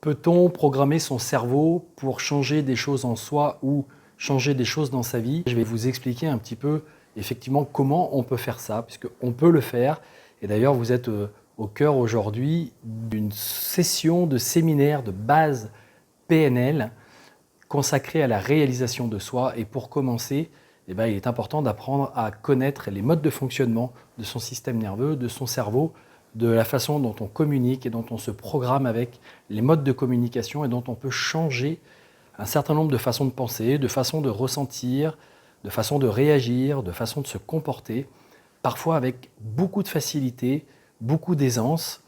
Peut-on programmer son cerveau pour changer des choses en soi ou changer des choses dans sa vie? Je vais vous expliquer un petit peu effectivement comment on peut faire ça, puisqu'on peut le faire. Et d'ailleurs, vous êtes au cœur aujourd'hui d'une session de séminaire de base PNL consacrée à la réalisation de soi. Et pour commencer, il est important d'apprendre à connaître les modes de fonctionnement de son système nerveux, de son cerveau, de la façon dont on communique et dont on se programme avec les modes de communication et dont on peut changer un certain nombre de façons de penser, de façons de ressentir, de façons de réagir, de façons de se comporter, parfois avec beaucoup de facilité, beaucoup d'aisance.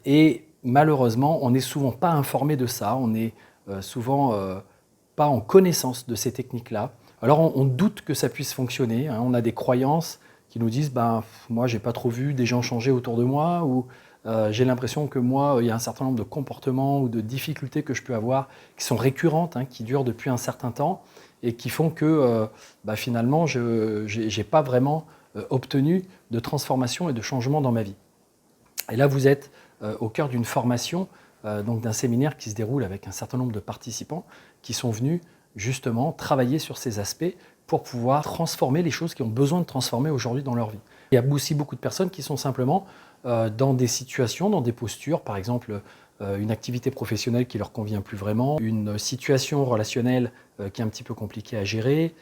Et malheureusement, on n'est souvent pas informé de ça, on n'est souvent pas en connaissance de ces techniques-là. Alors on doute que ça puisse fonctionner, hein. On a des croyances qui nous disent moi j'ai pas trop vu des gens changer autour de moi, ou j'ai l'impression que moi il y a un certain nombre de comportements ou de difficultés que je peux avoir qui sont récurrentes, hein, qui durent depuis un certain temps et qui font que finalement je n'ai pas vraiment obtenu de transformation et de changement dans ma vie. Et là vous êtes au cœur d'une formation, donc d'un séminaire qui se déroule avec un certain nombre de participants qui sont venus justement travailler sur ces aspects pour pouvoir transformer les choses qui ont besoin de transformer aujourd'hui dans leur vie. Il y a aussi beaucoup de personnes qui sont simplement dans des situations, dans des postures, par exemple une activité professionnelle qui leur convient plus vraiment, une situation relationnelle qui est un petit peu compliquée à gérer,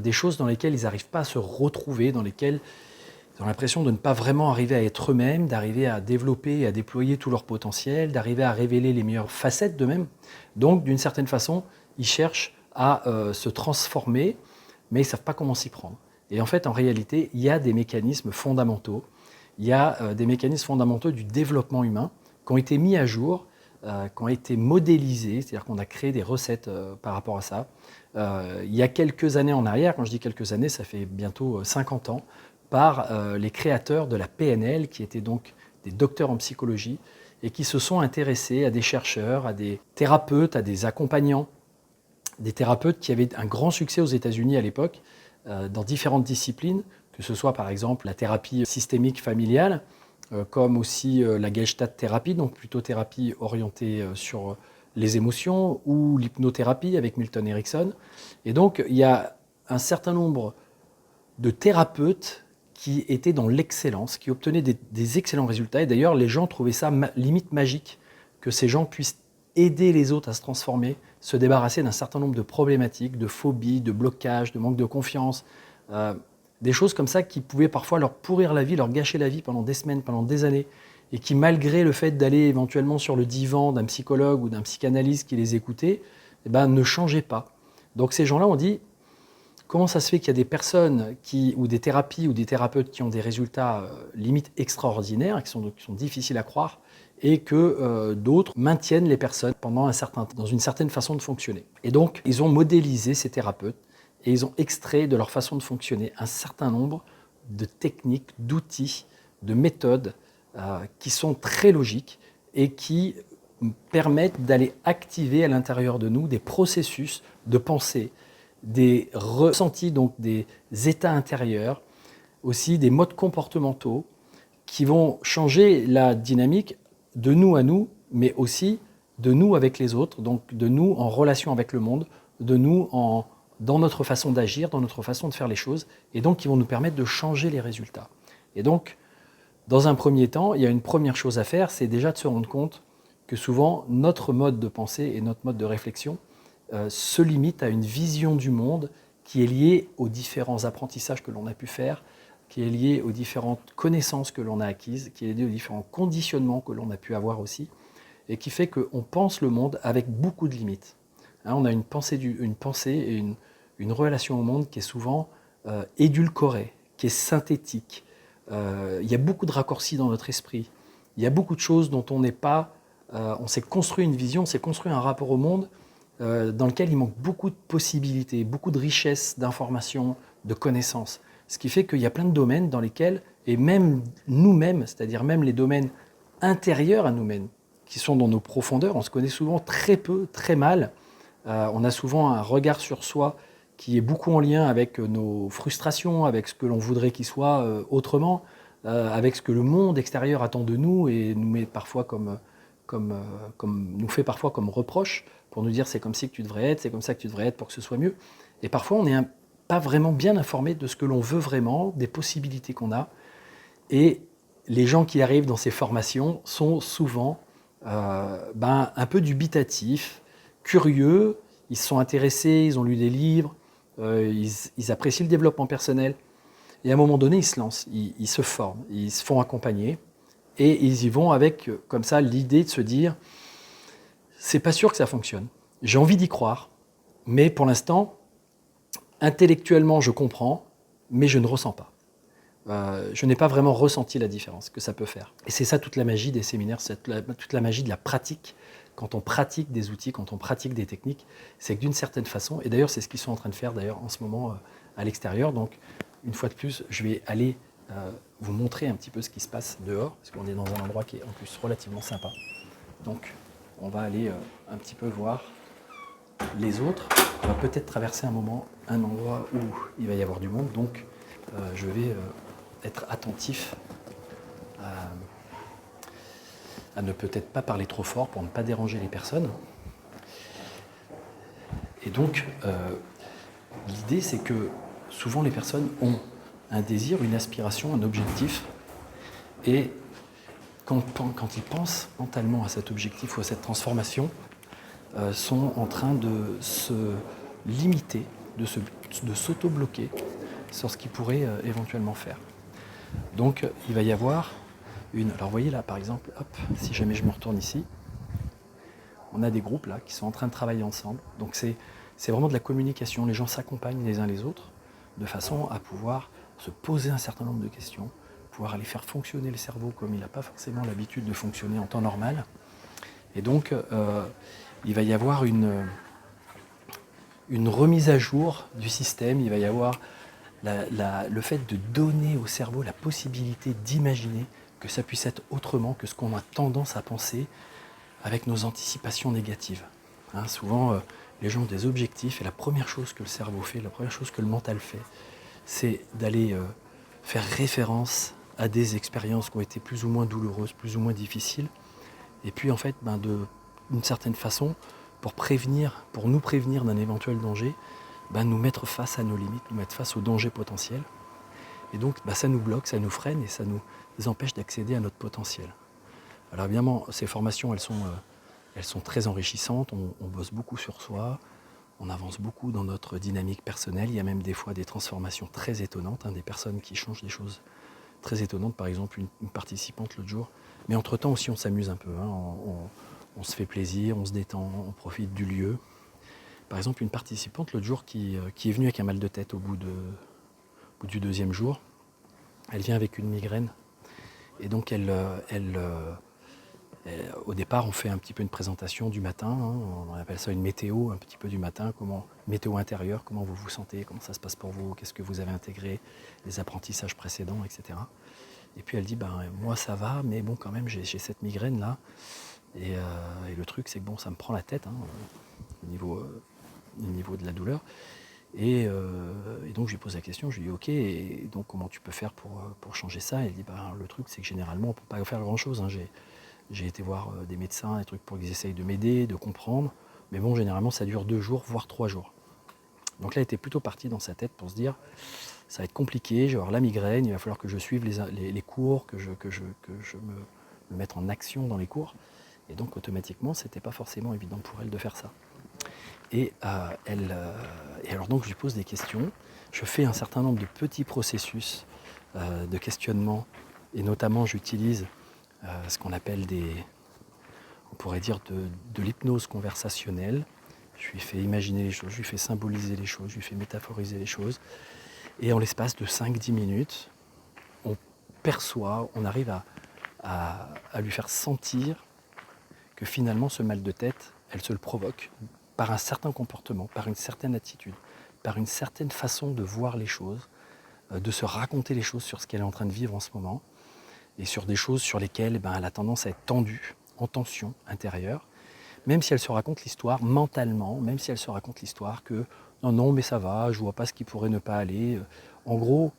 des choses dans lesquelles ils n'arrivent pas à se retrouver, dans lesquelles ils ont l'impression de ne pas vraiment arriver à être eux-mêmes, d'arriver à développer et à déployer tout leur potentiel, d'arriver à révéler les meilleures facettes d'eux-mêmes. Donc, d'une certaine façon, ils cherchent à se transformer, mais ils ne savent pas comment s'y prendre. Et en fait, en réalité, il y a des mécanismes fondamentaux. Il y a des mécanismes fondamentaux du développement humain qui ont été mis à jour, qui ont été modélisés, c'est-à-dire qu'on a créé des recettes par rapport à ça. Il y a quelques années en arrière, quand je dis quelques années, ça fait bientôt 50 ans, par les créateurs de la PNL, qui étaient donc des docteurs en psychologie, et qui se sont intéressés à des chercheurs, à des thérapeutes, à des accompagnants, des thérapeutes qui avaient un grand succès aux États-Unis à l'époque, dans différentes disciplines, que ce soit par exemple la thérapie systémique familiale, comme aussi la Gestalt thérapie, donc plutôt thérapie orientée sur les émotions, ou l'hypnothérapie avec Milton Erickson. Et donc il y a un certain nombre de thérapeutes qui étaient dans l'excellence, qui obtenaient des excellents résultats. Et d'ailleurs, les gens trouvaient ça limite magique, que ces gens puissent aider les autres à se transformer, se débarrasser d'un certain nombre de problématiques, de phobies, de blocages, de manque de confiance, des choses comme ça qui pouvaient parfois leur pourrir la vie, leur gâcher la vie pendant des semaines, pendant des années, et qui, malgré le fait d'aller éventuellement sur le divan d'un psychologue ou d'un psychanalyste qui les écoutait, ne changeaient pas. Donc ces gens-là ont dit: comment ça se fait qu'il y a des personnes ou des thérapies ou des thérapeutes qui ont des résultats limite extraordinaires, qui sont difficiles à croire, et que d'autres maintiennent les personnes pendant dans une certaine façon de fonctionner. Et donc, ils ont modélisé ces thérapeutes et ils ont extrait de leur façon de fonctionner un certain nombre de techniques, d'outils, de méthodes qui sont très logiques et qui permettent d'aller activer à l'intérieur de nous des processus de pensée, des ressentis, donc des états intérieurs, aussi des modes comportementaux qui vont changer la dynamique de nous à nous, mais aussi de nous avec les autres, donc de nous en relation avec le monde, de nous dans notre façon d'agir, dans notre façon de faire les choses, et donc qui vont nous permettre de changer les résultats. Et donc, dans un premier temps, il y a une première chose à faire, c'est déjà de se rendre compte que souvent notre mode de pensée et notre mode de réflexion se limite à une vision du monde qui est liée aux différents apprentissages que l'on a pu faire, qui est liée aux différentes connaissances que l'on a acquises, qui est liée aux différents conditionnements que l'on a pu avoir aussi, et qui fait qu'on pense le monde avec beaucoup de limites. Hein, on a une pensée et une relation au monde qui est souvent édulcorée, qui est synthétique. Il y a beaucoup de raccourcis dans notre esprit. Il y a beaucoup de choses dont on n'est pas... on s'est construit une vision, on s'est construit un rapport au monde dans lequel il manque beaucoup de possibilités, beaucoup de richesses d'informations, de connaissances. Ce qui fait qu'il y a plein de domaines dans lesquels, et même nous-mêmes, c'est-à-dire même les domaines intérieurs à nous-mêmes, qui sont dans nos profondeurs, on se connaît souvent très peu, très mal. On a souvent un regard sur soi qui est beaucoup en lien avec nos frustrations, avec ce que l'on voudrait qu'il soit autrement, avec ce que le monde extérieur attend de nous et nous met parfois comme comme nous fait parfois comme reproche, pour nous dire c'est comme ci que tu devrais être, c'est comme ça que tu devrais être pour que ce soit mieux. Et parfois, on n'est pas vraiment bien informé de ce que l'on veut vraiment, des possibilités qu'on a. Et les gens qui arrivent dans ces formations sont souvent un peu dubitatifs, curieux, ils se sont intéressés, ils ont lu des livres, ils apprécient le développement personnel. Et à un moment donné, ils se lancent, ils se forment, ils se font accompagner. Et ils y vont avec, comme ça, l'idée de se dire c'est pas sûr que ça fonctionne. J'ai envie d'y croire, mais pour l'instant, intellectuellement, je comprends, mais je ne ressens pas. Je n'ai pas vraiment ressenti la différence que ça peut faire. Et c'est ça toute la magie des séminaires, c'est toute la magie de la pratique. Quand on pratique des outils, quand on pratique des techniques, c'est que d'une certaine façon, et d'ailleurs c'est ce qu'ils sont en train de faire d'ailleurs en ce moment à l'extérieur, donc une fois de plus, je vais aller vous montrer un petit peu ce qui se passe dehors, parce qu'on est dans un endroit qui est en plus relativement sympa. Donc on va aller un petit peu voir les autres. On va peut-être traverser un endroit où il va y avoir du monde, donc je vais être attentif à ne peut-être pas parler trop fort pour ne pas déranger les personnes. Et donc, l'idée, c'est que souvent les personnes ont un désir, une aspiration, un objectif. Et quand ils pensent mentalement à cet objectif ou à cette transformation, sont en train de se limiter, de s'auto-bloquer sur ce qu'ils pourraient éventuellement faire. Donc, il va y avoir alors, vous voyez là, par exemple, hop, si jamais je me retourne ici, on a des groupes là qui sont en train de travailler ensemble. Donc, c'est vraiment de la communication. Les gens s'accompagnent les uns les autres de façon à pouvoir se poser un certain nombre de questions, pouvoir aller faire fonctionner le cerveau comme il n'a pas forcément l'habitude de fonctionner en temps normal. Et donc, il va y avoir une remise à jour du système. Il va y avoir le fait de donner au cerveau la possibilité d'imaginer que ça puisse être autrement que ce qu'on a tendance à penser avec nos anticipations négatives. Souvent, les gens ont des objectifs et la première chose que le cerveau fait, la première chose que le mental fait, c'est d'aller faire référence à des expériences qui ont été plus ou moins douloureuses, plus ou moins difficiles. Et puis en fait, d'une certaine façon, pour nous prévenir d'un éventuel danger, nous mettre face à nos limites, nous mettre face aux dangers potentiels. Et donc ça nous bloque, ça nous freine et ça nous empêche d'accéder à notre potentiel. Alors évidemment, ces formations, elles sont très enrichissantes, on bosse beaucoup sur soi, on avance beaucoup dans notre dynamique personnelle, il y a même des fois des transformations très étonnantes, des personnes qui changent des choses très étonnantes, par exemple une participante l'autre jour. Mais entre-temps aussi, on s'amuse un peu, on se fait plaisir, on se détend, on profite du lieu. Par exemple, une participante l'autre jour qui est venue avec un mal de tête au bout du deuxième jour, elle vient avec une migraine. Et donc, au départ, on fait un petit peu une présentation du matin, on appelle ça une météo, un petit peu du matin, météo intérieure, comment vous vous sentez, comment ça se passe pour vous, qu'est-ce que vous avez intégré, les apprentissages précédents, etc. Et puis elle dit, moi ça va, mais bon quand même j'ai cette migraine là, et le truc c'est que ça me prend la tête au niveau de la douleur. Et donc je lui pose la question, je lui dis ok, et donc comment tu peux faire pour changer ça? Elle dit le truc c'est que généralement on ne peut pas faire grand chose. J'ai été voir des médecins, des trucs pour qu'ils essayent de m'aider, de comprendre, mais bon généralement ça dure 2 jours, voire 3 jours. Donc là elle était plutôt partie dans sa tête pour se dire ça va être compliqué, je vais avoir la migraine, il va falloir que je suive les cours, que je me mette en action dans les cours. Et donc automatiquement c'était pas forcément évident pour elle de faire ça. Et alors donc je lui pose des questions, je fais un certain nombre de petits processus de questionnement, et notamment j'utilise ce qu'on appelle on pourrait dire de l'hypnose conversationnelle. Je lui fais imaginer les choses, je lui fais symboliser les choses, je lui fais métaphoriser les choses. Et en l'espace de 5-10 minutes, on arrive à lui faire sentir que finalement ce mal de tête, elle se le provoque par un certain comportement, par une certaine attitude, par une certaine façon de voir les choses, de se raconter les choses sur ce qu'elle est en train de vivre en ce moment, et sur des choses sur lesquelles elle a tendance à être tendue, en tension intérieure, même si elle se raconte l'histoire mentalement, même si elle se raconte l'histoire que non mais ça va, je vois pas ce qui pourrait ne pas aller. En gros,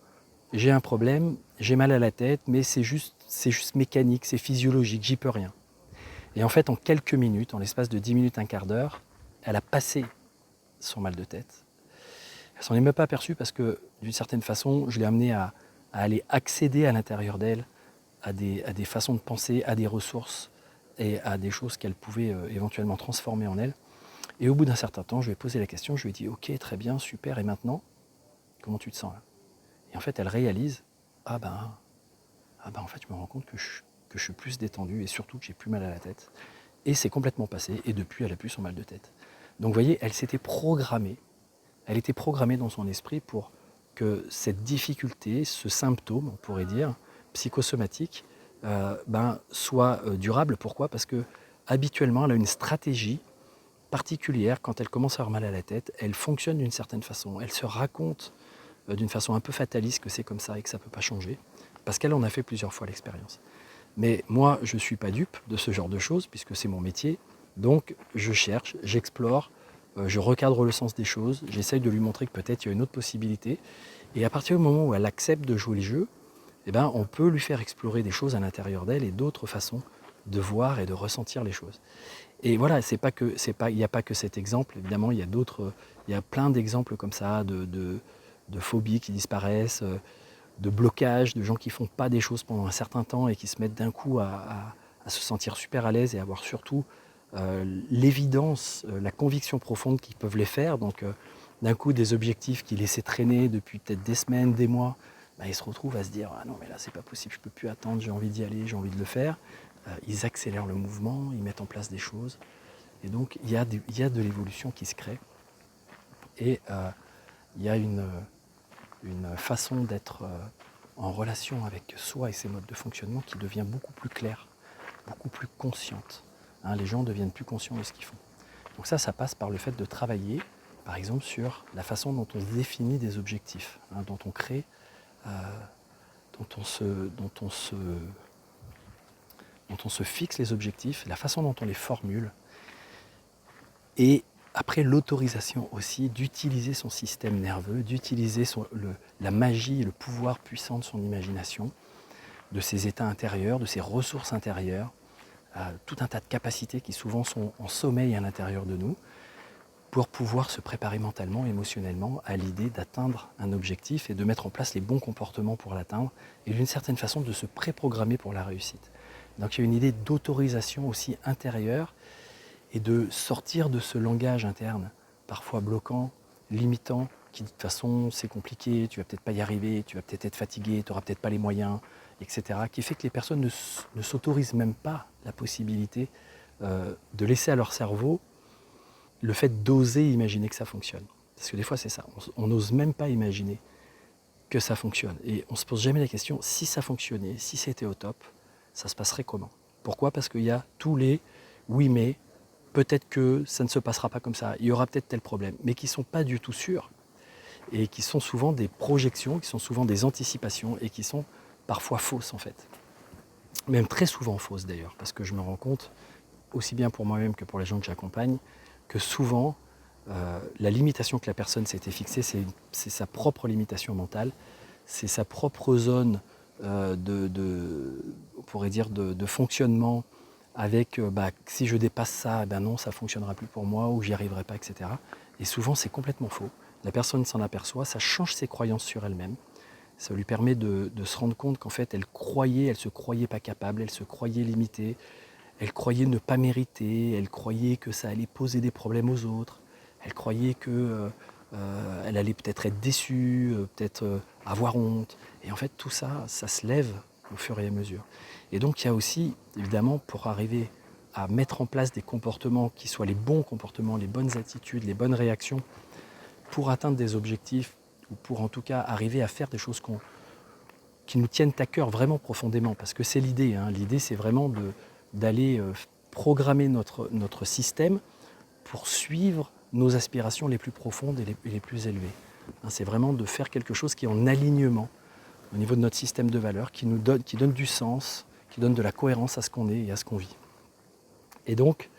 j'ai un problème, j'ai mal à la tête, mais c'est juste mécanique, c'est physiologique, j'y peux rien. Et en fait, en quelques minutes, en l'espace de 10 minutes, un quart d'heure, elle a passé son mal de tête. Elle s'en est même pas aperçue parce que, d'une certaine façon, je l'ai amenée à aller accéder à l'intérieur d'elle à des façons de penser, à des ressources et à des choses qu'elle pouvait éventuellement transformer en elle. Et au bout d'un certain temps, je lui ai posé la question, je lui ai dit « Ok, très bien, super, et maintenant, comment tu te sens là ?» Et en fait, elle réalise « Ah ben, en fait, je me rends compte que je suis plus détendu et surtout que j'ai plus mal à la tête. » Et c'est complètement passé, et depuis, elle a plus son mal de tête. Donc vous voyez, elle s'était programmée, elle était programmée dans son esprit pour que cette difficulté, ce symptôme, on pourrait dire, psychosomatique, soit durable. Pourquoi ? Parce que habituellement, elle a une stratégie particulière quand elle commence à avoir mal à la tête. Elle fonctionne d'une certaine façon. Elle se raconte d'une façon un peu fataliste que c'est comme ça et que ça ne peut pas changer, parce qu'elle en a fait plusieurs fois l'expérience. Mais moi, je ne suis pas dupe de ce genre de choses, puisque c'est mon métier. Donc, je cherche, j'explore, je recadre le sens des choses, j'essaye de lui montrer que peut-être il y a une autre possibilité. Et à partir du moment où elle accepte de jouer le jeu, eh ben, on peut lui faire explorer des choses à l'intérieur d'elle et d'autres façons de voir et de ressentir les choses. Et voilà, il n'y a pas que cet exemple, évidemment, il y a plein d'exemples comme ça, de phobies qui disparaissent, de blocages, de gens qui ne font pas des choses pendant un certain temps et qui se mettent d'un coup à se sentir super à l'aise et avoir surtout l'évidence, la conviction profonde qu'ils peuvent les faire. Donc d'un coup, des objectifs qu'ils laissaient traîner depuis peut-être des semaines, des mois, ils se retrouvent à se dire « Ah non, mais là, c'est pas possible, je ne peux plus attendre, j'ai envie d'y aller, j'ai envie de le faire ». Ils accélèrent le mouvement, ils mettent en place des choses. Et donc, il y a de l'évolution qui se crée. Et il y a une façon d'être en relation avec soi et ses modes de fonctionnement qui devient beaucoup plus claire, beaucoup plus consciente. Les gens deviennent plus conscients de ce qu'ils font. Donc ça passe par le fait de travailler, par exemple, sur la façon dont on définit des objectifs, dont on crée, dont on se fixe les objectifs, la façon dont on les formule, et après l'autorisation aussi d'utiliser son système nerveux, d'utiliser la magie et le pouvoir puissant de son imagination, de ses états intérieurs, de ses ressources intérieures, tout un tas de capacités qui souvent sont en sommeil à l'intérieur de nous, pour pouvoir se préparer mentalement, émotionnellement à l'idée d'atteindre un objectif et de mettre en place les bons comportements pour l'atteindre et d'une certaine façon de se préprogrammer pour la réussite. Donc il y a une idée d'autorisation aussi intérieure et de sortir de ce langage interne, parfois bloquant, limitant, qui de toute façon c'est compliqué, tu vas peut-être pas y arriver, tu vas peut-être être fatigué, tu n'auras peut-être pas les moyens, etc. Qui fait que les personnes ne s'autorisent même pas la possibilité de laisser à leur cerveau le fait d'oser imaginer que ça fonctionne. Parce que des fois c'est ça, on n'ose même pas imaginer que ça fonctionne. Et on ne se pose jamais la question, si ça fonctionnait, si c'était au top, ça se passerait comment ? Pourquoi ? Parce qu'il y a tous les « oui mais », peut-être que ça ne se passera pas comme ça, il y aura peut-être tel problème, mais qui ne sont pas du tout sûrs et qui sont souvent des projections, qui sont souvent des anticipations et qui sont parfois fausses en fait. Même très souvent fausses d'ailleurs, parce que je me rends compte, aussi bien pour moi-même que pour les gens que j'accompagne, que souvent la limitation que la personne s'était fixée, c'est sa propre limitation mentale, c'est sa propre zone on pourrait dire de fonctionnement avec si je dépasse ça, non, ça ne fonctionnera plus pour moi ou j'y arriverai pas, etc. Et souvent, c'est complètement faux. La personne s'en aperçoit, ça change ses croyances sur elle-même. Ça lui permet de se rendre compte qu'en fait, elle se croyait pas capable, elle se croyait limitée, elle croyait ne pas mériter, elle croyait que ça allait poser des problèmes aux autres, elle croyait que elle allait peut-être être déçue, peut-être avoir honte. Et en fait, tout ça, ça se lève au fur et à mesure. Et donc, il y a aussi, évidemment, pour arriver à mettre en place des comportements qui soient les bons comportements, les bonnes attitudes, les bonnes réactions, pour atteindre des objectifs, ou pour en tout cas arriver à faire des choses qui nous tiennent à cœur vraiment profondément. Parce que c'est l'idée. L'idée, c'est vraiment d'aller programmer notre système pour suivre nos aspirations les plus profondes et les plus élevées. C'est vraiment de faire quelque chose qui est en alignement au niveau de notre système de valeurs, qui donne du sens, qui donne de la cohérence à ce qu'on est et à ce qu'on vit. Et donc,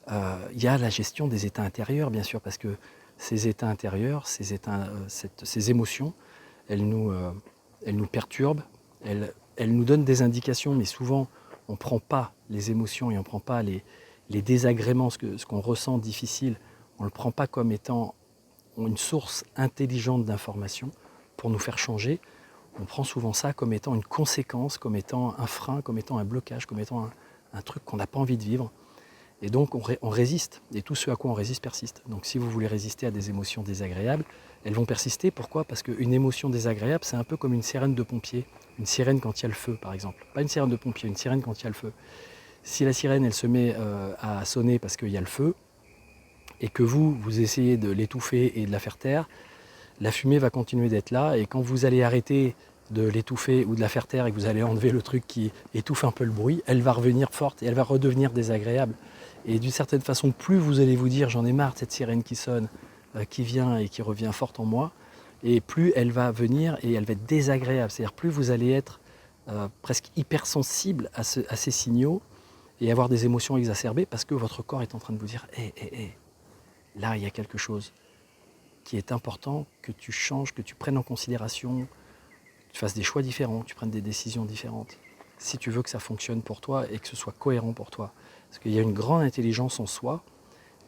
il y a la gestion des états intérieurs, bien sûr, parce que ces états intérieurs, ces émotions, elles nous perturbent, elles nous donnent des indications, mais souvent on ne prend pas les émotions et on ne prend pas les désagréments, ce qu'on ressent difficile, on ne le prend pas comme étant une source intelligente d'information pour nous faire changer. On prend souvent ça comme étant une conséquence, comme étant un frein, comme étant un blocage, comme étant un truc qu'on n'a pas envie de vivre. Et donc on résiste, et tout ce à quoi on résiste persiste. Donc si vous voulez résister à des émotions désagréables, elles vont persister. Pourquoi? Parce qu'une émotion désagréable, c'est un peu comme une sirène de pompier. Une sirène quand il y a le feu, par exemple. Pas une sirène de pompier, une sirène quand il y a le feu. Si la sirène, elle se met à sonner parce qu'il y a le feu, et que vous essayez de l'étouffer et de la faire taire, la fumée va continuer d'être là, et quand vous allez arrêter de l'étouffer ou de la faire taire et que vous allez enlever le truc qui étouffe un peu le bruit, elle va revenir forte et elle va redevenir désagréable. Et d'une certaine façon, plus vous allez vous dire j'en ai marre de cette sirène qui sonne, qui vient et qui revient forte en moi, et plus elle va venir et elle va être désagréable. C'est-à-dire plus vous allez être presque hypersensible à ces signaux et avoir des émotions exacerbées parce que votre corps est en train de vous dire hé, là il y a quelque chose qui est important, que tu changes, que tu prennes en considération, que tu fasses des choix différents, que tu prennes des décisions différentes, si tu veux que ça fonctionne pour toi et que ce soit cohérent pour toi. Parce qu'il y a une grande intelligence en soi,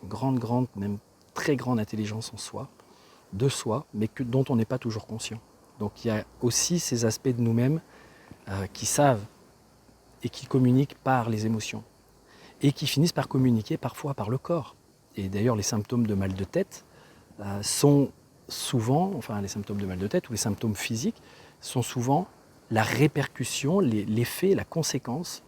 une grande, même très grande intelligence en soi, de soi, mais dont on n'est pas toujours conscient. Donc il y a aussi ces aspects de nous-mêmes qui savent et qui communiquent par les émotions, et qui finissent par communiquer parfois par le corps. Et d'ailleurs les symptômes de mal de tête sont souvent, enfin les symptômes de mal de tête ou les symptômes physiques sont souvent la répercussion, l'effet, la conséquence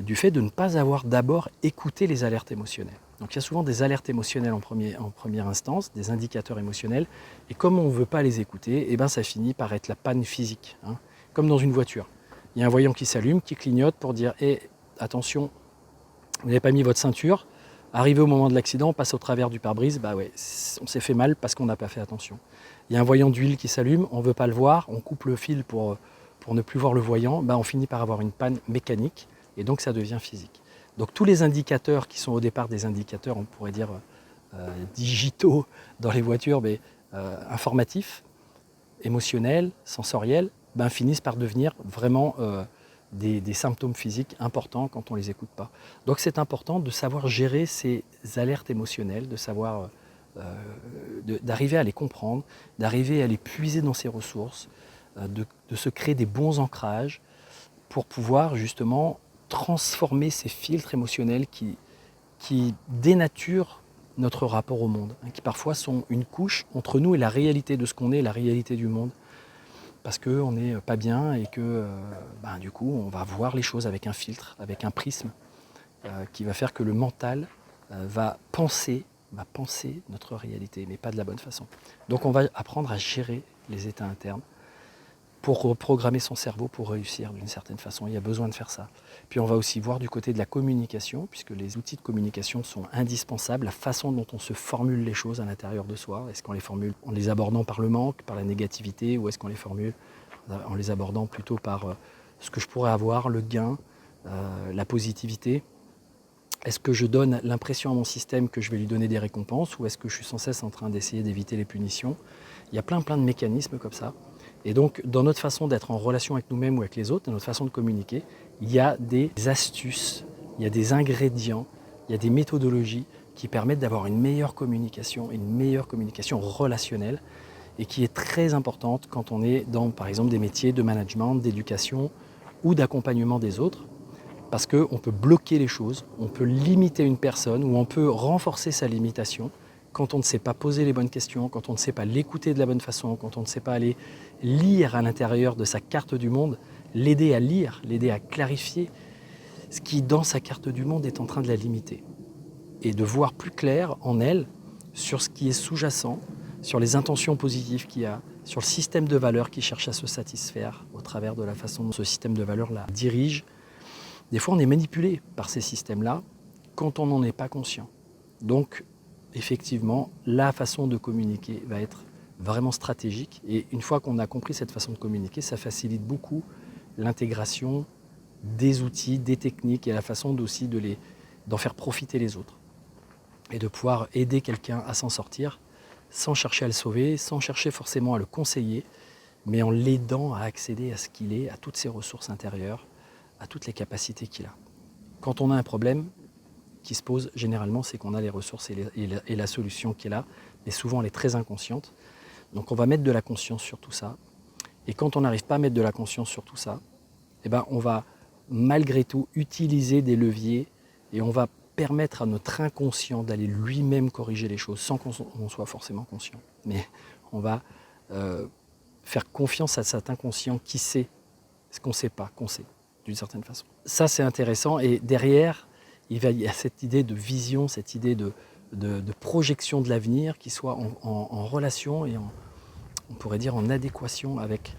du fait de ne pas avoir d'abord écouté les alertes émotionnelles. Donc il y a souvent des alertes émotionnelles en première instance, des indicateurs émotionnels, et comme on ne veut pas les écouter, eh ben ça finit par être la panne physique, hein. Comme dans une voiture. Il y a un voyant qui s'allume, qui clignote pour dire attention, vous n'avez pas mis votre ceinture, arrivé au moment de l'accident, on passe au travers du pare-brise, bah ouais, on s'est fait mal parce qu'on n'a pas fait attention. Il y a un voyant d'huile qui s'allume, on ne veut pas le voir, on coupe le fil pour ne plus voir le voyant, bah on finit par avoir une panne mécanique et donc ça devient physique. Donc tous les indicateurs qui sont au départ des indicateurs, on pourrait dire digitaux dans les voitures, mais informatifs, émotionnels, sensoriels, ben, finissent par devenir vraiment des symptômes physiques importants quand on ne les écoute pas. Donc c'est important de savoir gérer ces alertes émotionnelles, de savoir d'arriver à les comprendre, d'arriver à les puiser dans ses ressources, de se créer des bons ancrages pour pouvoir justement transformer ces filtres émotionnels qui dénaturent notre rapport au monde, hein, qui parfois sont une couche entre nous et la réalité de ce qu'on est, la réalité du monde, parce qu'on n'est pas bien et que du coup on va voir les choses avec un filtre, avec un prisme qui va faire que le mental va penser notre réalité, mais pas de la bonne façon. Donc on va apprendre à gérer les états internes pour reprogrammer son cerveau pour réussir d'une certaine façon. Il y a besoin de faire ça. Puis on va aussi voir du côté de la communication, puisque les outils de communication sont indispensables, la façon dont on se formule les choses à l'intérieur de soi. Est-ce qu'on les formule en les abordant par le manque, par la négativité, ou est-ce qu'on les formule en les abordant plutôt par ce que je pourrais avoir, le gain, la positivité? Est-ce que je donne l'impression à mon système que je vais lui donner des récompenses, ou est-ce que je suis sans cesse en train d'essayer d'éviter les punitions? Il y a plein de mécanismes comme ça. Et donc, dans notre façon d'être en relation avec nous-mêmes ou avec les autres, dans notre façon de communiquer, il y a des astuces, il y a des ingrédients, il y a des méthodologies qui permettent d'avoir une meilleure communication relationnelle, et qui est très importante quand on est dans, par exemple, des métiers de management, d'éducation ou d'accompagnement des autres, parce qu'on peut bloquer les choses, on peut limiter une personne ou on peut renforcer sa limitation quand on ne sait pas poser les bonnes questions, quand on ne sait pas l'écouter de la bonne façon, quand on ne sait pas aller lire à l'intérieur de sa carte du monde, l'aider à lire, l'aider à clarifier ce qui, dans sa carte du monde, est en train de la limiter. Et de voir plus clair en elle sur ce qui est sous-jacent, sur les intentions positives qu'il y a, sur le système de valeurs qui cherche à se satisfaire au travers de la façon dont ce système de valeurs la dirige. Des fois, on est manipulé par ces systèmes-là quand on n'en est pas conscient. Donc, effectivement, la façon de communiquer va être vraiment stratégique. Et une fois qu'on a compris cette façon de communiquer, ça facilite beaucoup l'intégration des outils, des techniques et la façon aussi d'en faire profiter les autres. Et de pouvoir aider quelqu'un à s'en sortir sans chercher à le sauver, sans chercher forcément à le conseiller, mais en l'aidant à accéder à ce qu'il est, à toutes ses ressources intérieures, à toutes les capacités qu'il a. Quand on a un problème qui se pose, généralement, c'est qu'on a les ressources et la solution qui est là, mais souvent elle est très inconsciente. Donc on va mettre de la conscience sur tout ça. Et quand on n'arrive pas à mettre de la conscience sur tout ça, eh ben, on va malgré tout utiliser des leviers et on va permettre à notre inconscient d'aller lui-même corriger les choses sans qu'on soit forcément conscient. Mais on va faire confiance à cet inconscient qui sait ce qu'on ne sait pas, qu'on sait, d'une certaine façon. Ça, c'est intéressant. Et derrière, il y a cette idée de vision, cette idée de projection de l'avenir qui soit en relation et on pourrait dire en adéquation avec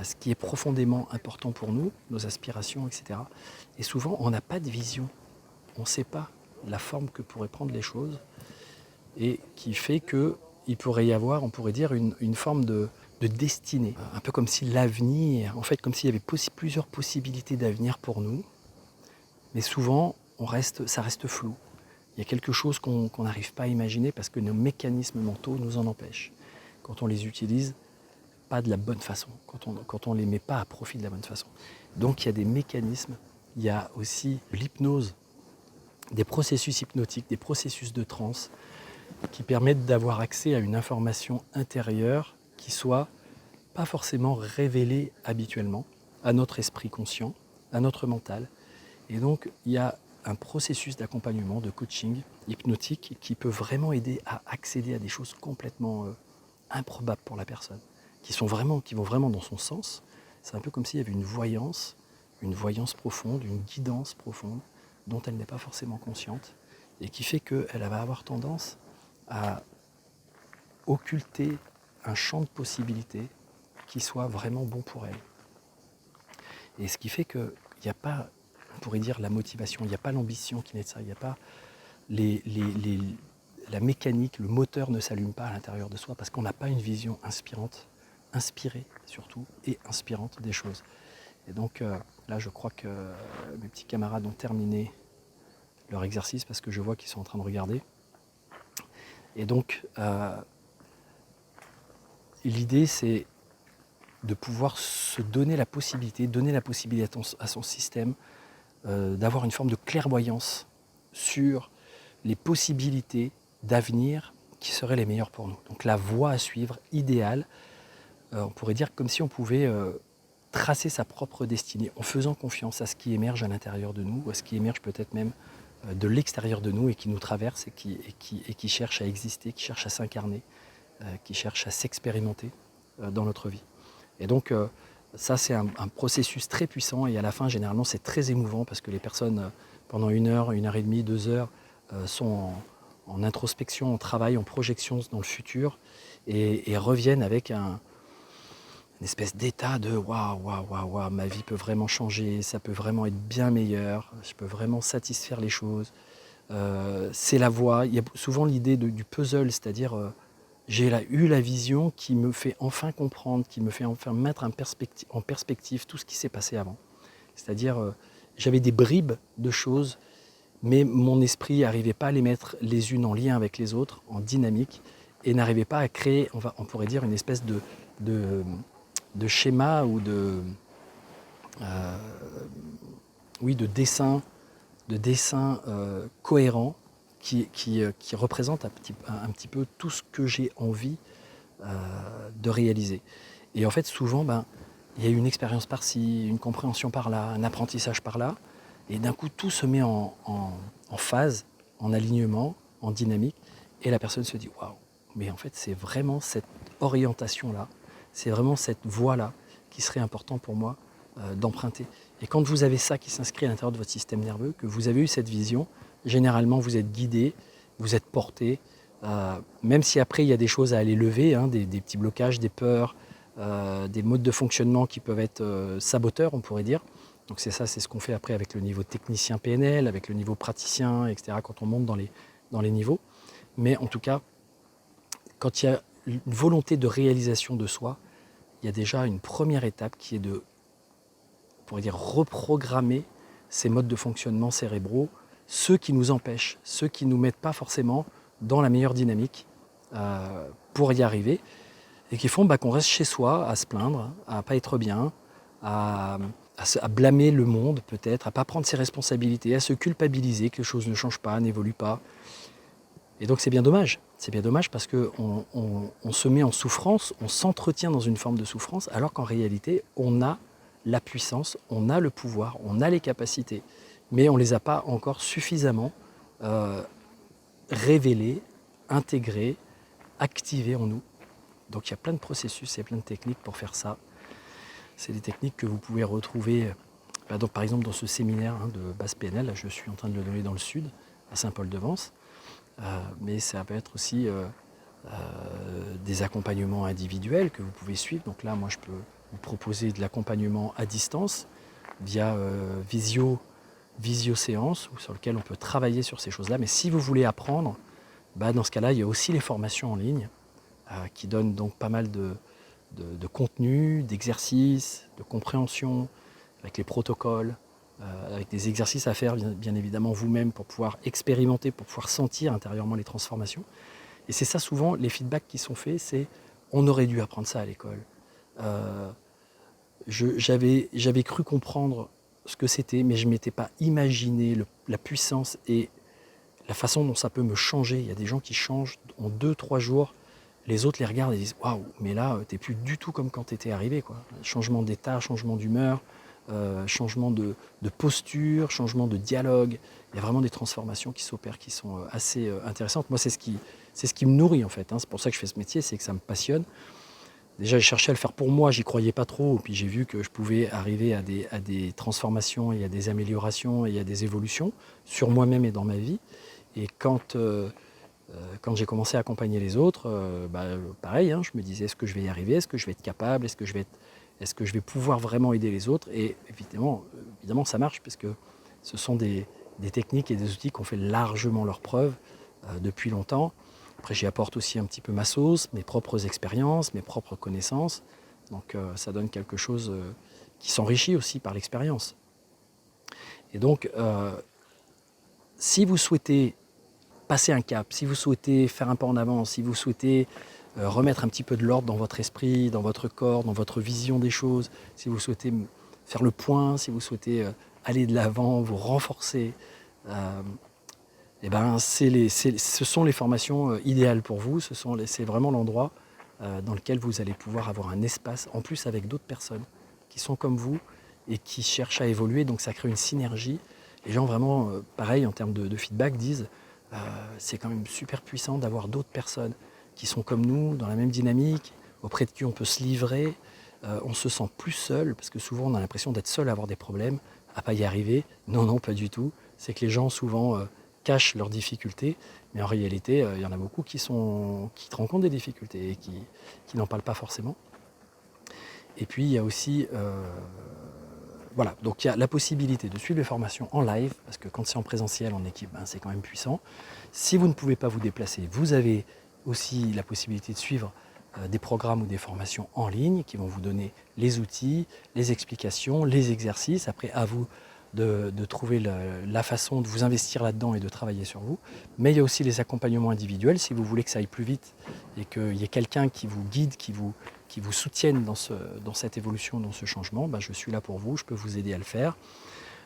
ce qui est profondément important pour nous, nos aspirations, etc. Et souvent, on n'a pas de vision. On ne sait pas la forme que pourraient prendre les choses et qui fait qu'il pourrait y avoir, on pourrait dire, une forme de destinée. Un peu comme si l'avenir, en fait, comme s'il y avait plusieurs possibilités d'avenir pour nous. Mais souvent, ça reste flou. Il y a quelque chose qu'on n'arrive pas à imaginer parce que nos mécanismes mentaux nous en empêchent. Quand on les utilise pas de la bonne façon, quand on ne les met pas à profit de la bonne façon. Donc il y a des mécanismes, il y a aussi l'hypnose, des processus hypnotiques, des processus de transe qui permettent d'avoir accès à une information intérieure qui soit pas forcément révélée habituellement à notre esprit conscient, à notre mental. Et donc il y a un processus d'accompagnement, de coaching hypnotique qui peut vraiment aider à accéder à des choses complètement improbables pour la personne, qui vont vraiment dans son sens. C'est un peu comme s'il y avait une voyance profonde, une guidance profonde dont elle n'est pas forcément consciente et qui fait qu'elle va avoir tendance à occulter un champ de possibilités qui soit vraiment bon pour elle. Et ce qui fait qu'il n'y a pas, on pourrait dire, la motivation, il n'y a pas l'ambition qui naît de ça, il n'y a pas la mécanique, le moteur ne s'allume pas à l'intérieur de soi parce qu'on n'a pas une vision inspirée surtout et inspirante des choses. Et donc là, je crois que mes petits camarades ont terminé leur exercice parce que je vois qu'ils sont en train de regarder. Et donc, l'idée, c'est de pouvoir se donner la possibilité à son système d'avoir une forme de clairvoyance sur les possibilités d'avenir qui seraient les meilleures pour nous. Donc la voie à suivre idéale, on pourrait dire comme si on pouvait tracer sa propre destinée en faisant confiance à ce qui émerge à l'intérieur de nous, ou à ce qui émerge peut-être même de l'extérieur de nous et qui nous traverse et qui cherche à exister, qui cherche à s'incarner, qui cherche à s'expérimenter dans notre vie. Et donc ça c'est un processus très puissant et à la fin généralement c'est très émouvant parce que les personnes pendant 1 heure, 1 heure et demie, 2 heures sont en introspection, en travail, en projection dans le futur et reviennent avec une espèce d'état de waouh, ma vie peut vraiment changer, ça peut vraiment être bien meilleur, je peux vraiment satisfaire les choses. C'est la voie, il y a souvent l'idée du puzzle, c'est-à-dire j'ai eu la vision qui me fait enfin comprendre, qui me fait enfin mettre en perspective tout ce qui s'est passé avant. C'est-à-dire j'avais des bribes de choses, mais mon esprit n'arrivait pas à les mettre les unes en lien avec les autres, en dynamique, et n'arrivait pas à créer, on pourrait dire, une espèce de schéma ou de dessin cohérent qui représente un petit peu tout ce que j'ai envie de réaliser. Et en fait, souvent, il y a une expérience par-ci, une compréhension par-là, un apprentissage par-là, et d'un coup, tout se met en phase, en alignement, en dynamique, et la personne se dit « Waouh, mais en fait, c'est vraiment cette orientation-là, c'est vraiment cette voie-là qui serait important pour moi d'emprunter. » Et quand vous avez ça qui s'inscrit à l'intérieur de votre système nerveux, que vous avez eu cette vision, généralement vous êtes guidé, vous êtes porté, même si après il y a des choses à aller lever, des petits blocages, des peurs, des modes de fonctionnement qui peuvent être saboteurs, on pourrait dire. Donc c'est ce qu'on fait après avec le niveau technicien PNL, avec le niveau praticien, etc., quand on monte dans les niveaux. Mais en tout cas, quand il y a une volonté de réalisation de soi, il y a déjà une première étape qui est de, on pourrait dire, reprogrammer ces modes de fonctionnement cérébraux, ceux qui nous empêchent, ceux qui ne nous mettent pas forcément dans la meilleure dynamique pour y arriver, et qui font qu'on reste chez soi à se plaindre, à ne pas être bien, à à blâmer le monde peut-être, à ne pas prendre ses responsabilités, à se culpabiliser que les choses ne changent pas, n'évoluent pas. Et donc c'est bien dommage. C'est bien dommage parce qu'on se met en souffrance, on s'entretient dans une forme de souffrance, alors qu'en réalité, on a la puissance, on a le pouvoir, on a les capacités, mais on ne les a pas encore suffisamment révélées, intégrées, activées en nous. Donc il y a plein de processus et plein de techniques pour faire ça. C'est des techniques que vous pouvez retrouver, donc par exemple dans ce séminaire de base PNL, là, je suis en train de le donner dans le sud, à Saint-Paul-de-Vence. Mais ça peut être aussi des accompagnements individuels que vous pouvez suivre. Donc là, moi, je peux vous proposer de l'accompagnement à distance via visio-séance, sur lequel on peut travailler sur ces choses-là. Mais si vous voulez apprendre, dans ce cas-là, il y a aussi les formations en ligne qui donnent donc pas mal de contenu, d'exercices, de compréhension, avec les protocoles, avec des exercices à faire bien évidemment vous-même pour pouvoir expérimenter, pour pouvoir sentir intérieurement les transformations. Et c'est ça souvent, les feedbacks qui sont faits, c'est on aurait dû apprendre ça à l'école. J'avais cru comprendre ce que c'était, mais je ne m'étais pas imaginé la puissance et la façon dont ça peut me changer. Il y a des gens qui changent en 2-3 jours. Les autres les regardent et disent « Waouh, mais là, tu n'es plus du tout comme quand tu étais arrivé. » Changement d'état, changement d'humeur, changement de posture, changement de dialogue. Il y a vraiment des transformations qui s'opèrent, qui sont assez intéressantes. Moi, c'est ce qui me nourrit en fait. C'est pour ça que je fais ce métier, c'est que ça me passionne. Déjà, j'ai cherché à le faire pour moi, j'y croyais pas trop. Puis j'ai vu que je pouvais arriver à des transformations, et à des améliorations et à des évolutions sur moi-même et dans ma vie. Et quand j'ai commencé à accompagner les autres, pareil, je me disais, est-ce que je vais y arriver? Est-ce que je vais être capable? Est-ce que je vais pouvoir vraiment aider les autres? Et évidemment, ça marche parce que ce sont des techniques et des outils qui ont fait largement leur preuve depuis longtemps. Après, j'y apporte aussi un petit peu ma sauce, mes propres expériences, mes propres connaissances. Donc ça donne quelque chose qui s'enrichit aussi par l'expérience. Et donc, si vous souhaitez passer un cap, si vous souhaitez faire un pas en avant, si vous souhaitez remettre un petit peu de l'ordre dans votre esprit, dans votre corps, dans votre vision des choses, si vous souhaitez faire le point, si vous souhaitez aller de l'avant, vous renforcer, ce sont les formations idéales pour vous. C'est vraiment l'endroit dans lequel vous allez pouvoir avoir un espace, en plus avec d'autres personnes qui sont comme vous et qui cherchent à évoluer. Donc ça crée une synergie. Les gens vraiment, pareil, en termes de feedback, disent c'est quand même super puissant d'avoir d'autres personnes qui sont comme nous, dans la même dynamique, auprès de qui on peut se livrer. On se sent plus seul, parce que souvent on a l'impression d'être seul à avoir des problèmes, à ne pas y arriver. Non, pas du tout. C'est que les gens souvent cachent leurs difficultés, mais en réalité, il y en a beaucoup qui rencontrent des difficultés et qui n'en parlent pas forcément. Et puis il y a aussi voilà, donc il y a la possibilité de suivre les formations en live, parce que quand c'est en présentiel, en équipe, c'est quand même puissant. Si vous ne pouvez pas vous déplacer, vous avez aussi la possibilité de suivre des programmes ou des formations en ligne qui vont vous donner les outils, les explications, les exercices. Après, à vous de trouver la façon de vous investir là-dedans et de travailler sur vous. Mais il y a aussi les accompagnements individuels, si vous voulez que ça aille plus vite et qu'il y ait quelqu'un qui vous guide, qui vous soutienne dans cette évolution, dans ce changement, je suis là pour vous, je peux vous aider à le faire.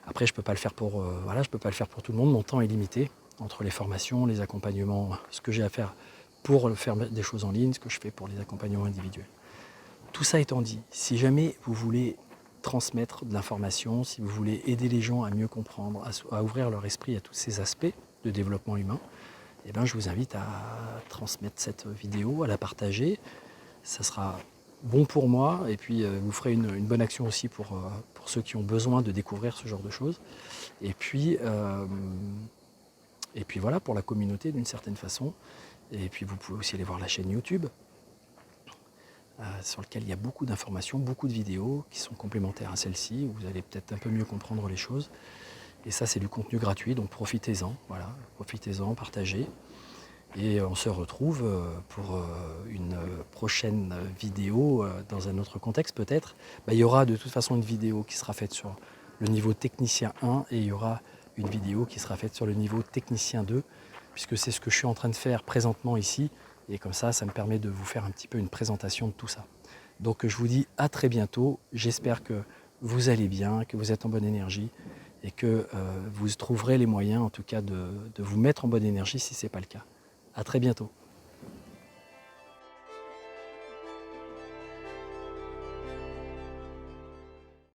Après, je ne peux pas le faire pour tout le monde, mon temps est limité entre les formations, les accompagnements, ce que j'ai à faire pour faire des choses en ligne, ce que je fais pour les accompagnements individuels. Tout ça étant dit, si jamais vous voulez transmettre de l'information, si vous voulez aider les gens à mieux comprendre, à ouvrir leur esprit à tous ces aspects de développement humain, je vous invite à transmettre cette vidéo, à la partager. Ça sera bon pour moi et puis vous ferez une bonne action aussi pour ceux qui ont besoin de découvrir ce genre de choses. Et puis voilà, pour la communauté d'une certaine façon. Et puis vous pouvez aussi aller voir la chaîne YouTube sur laquelle il y a beaucoup d'informations, beaucoup de vidéos qui sont complémentaires à celle-ci, où vous allez peut-être un peu mieux comprendre les choses. Et ça, c'est du contenu gratuit, donc profitez-en, voilà, profitez-en, partagez. Et on se retrouve pour une prochaine vidéo dans un autre contexte peut-être. Il y aura de toute façon une vidéo qui sera faite sur le niveau technicien 1 et il y aura une vidéo qui sera faite sur le niveau technicien 2, puisque c'est ce que je suis en train de faire présentement ici. Et comme ça me permet de vous faire un petit peu une présentation de tout ça. Donc je vous dis à très bientôt. J'espère que vous allez bien, que vous êtes en bonne énergie et que vous trouverez les moyens en tout cas de vous mettre en bonne énergie si ce n'est pas le cas. À très bientôt.